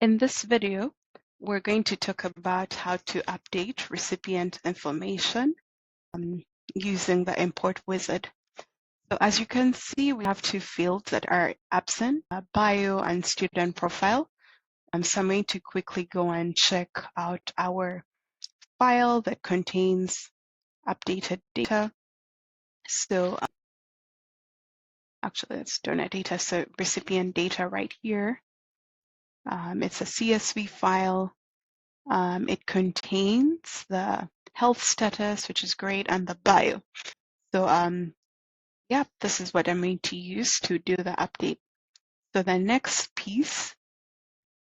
In this video, we're going to talk about how to update recipient information using the import wizard. So as you can see, we have two fields that are absent, bio and student profile. So I'm going to quickly go and check out our file that contains updated data. So actually, let's donor data. So recipient data right here. It's a CSV file. It contains the health status, which is great, and the bio. So yeah, this is what I'm going to use to do the update. So the next piece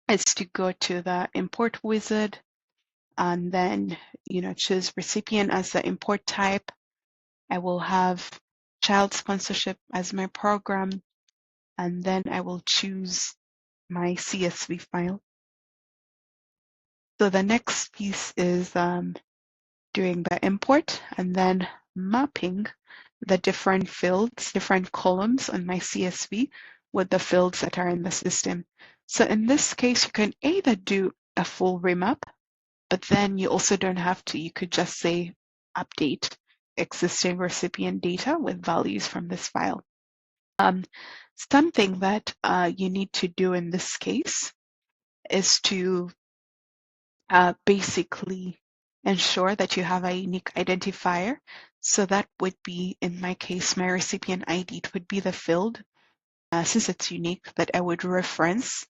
is to go to the import wizard and then choose recipient as the import type. I will have child sponsorship as my program, and then I will choose my CSV file. So the next piece is doing the import and then mapping the different fields, different columns on my CSV with the fields that are in the system. So in this case, you can either do a full remap, but then you also don't have to. You could just say update existing recipient data with values from this file. Something that you need to do in this case is to basically ensure that you have a unique identifier. So that would be, in my case, my recipient ID. It would be the field, since it's unique, that I would reference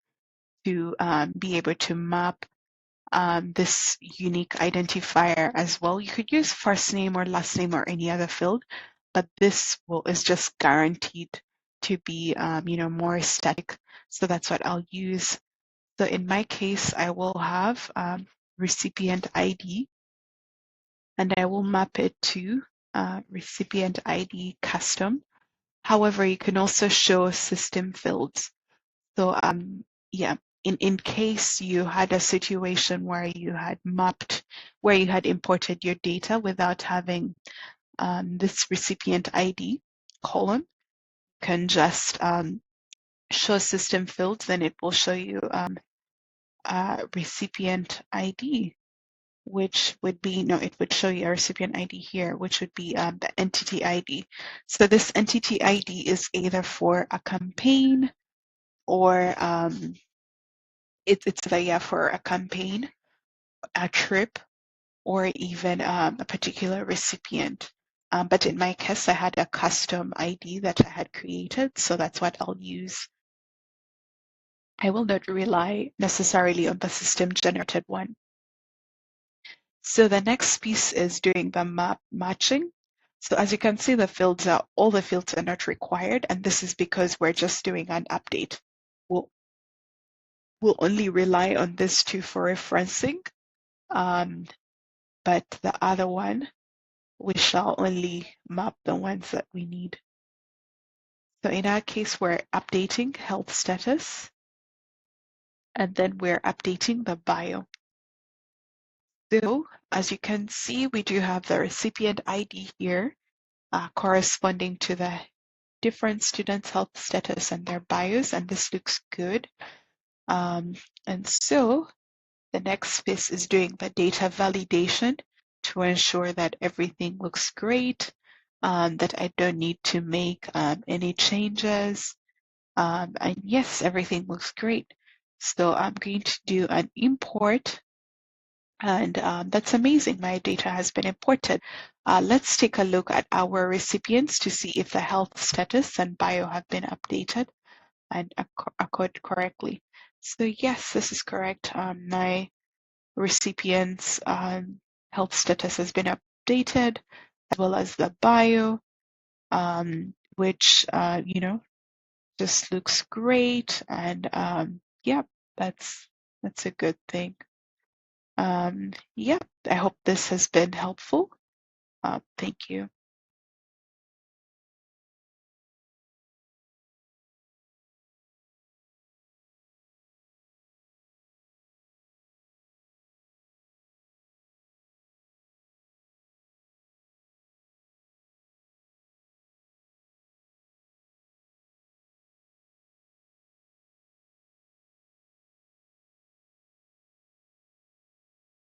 to be able to map this unique identifier as well. You could use first name or last name or any other field, but this is just guaranteed to be more static. So that's what I'll use. So in my case, I will have recipient ID, and I will map it to recipient ID custom. However, you can also show system fields. So yeah, in case you had a situation where you had imported your data without having this recipient ID column, you can just show system fields, then it will show you recipient ID, which would be, it would show you a recipient ID here, which would be the entity ID. So this entity ID is either for a campaign or it's for a campaign, a trip, or even a particular recipient. But in my case, I had a custom ID that I had created, so that's what I'll use. I will not rely necessarily on the system-generated one. So the next piece is doing the matching. So as you can see, all the fields are not required, and this is because we're just doing an update. We'll only rely on this two for referencing, but the other one, we shall only map the ones that we need. So in our case, we're updating health status, and then we're updating the bio. So as you can see, we do have the recipient ID here, corresponding to the different students' health status and their bios, and this looks good. And so the next piece is doing the data validation to ensure that everything looks great, that I don't need to make any changes. And yes, everything looks great. So I'm going to do an import, and that's amazing. My data has been imported. Let's take a look at our recipients to see if the health status and bio have been updated and occurred correctly. So yes, this is correct. My recipient's health status has been updated, as well as the bio, which just looks great. And yeah, that's a good thing. Yeah, I hope this has been helpful. Thank you.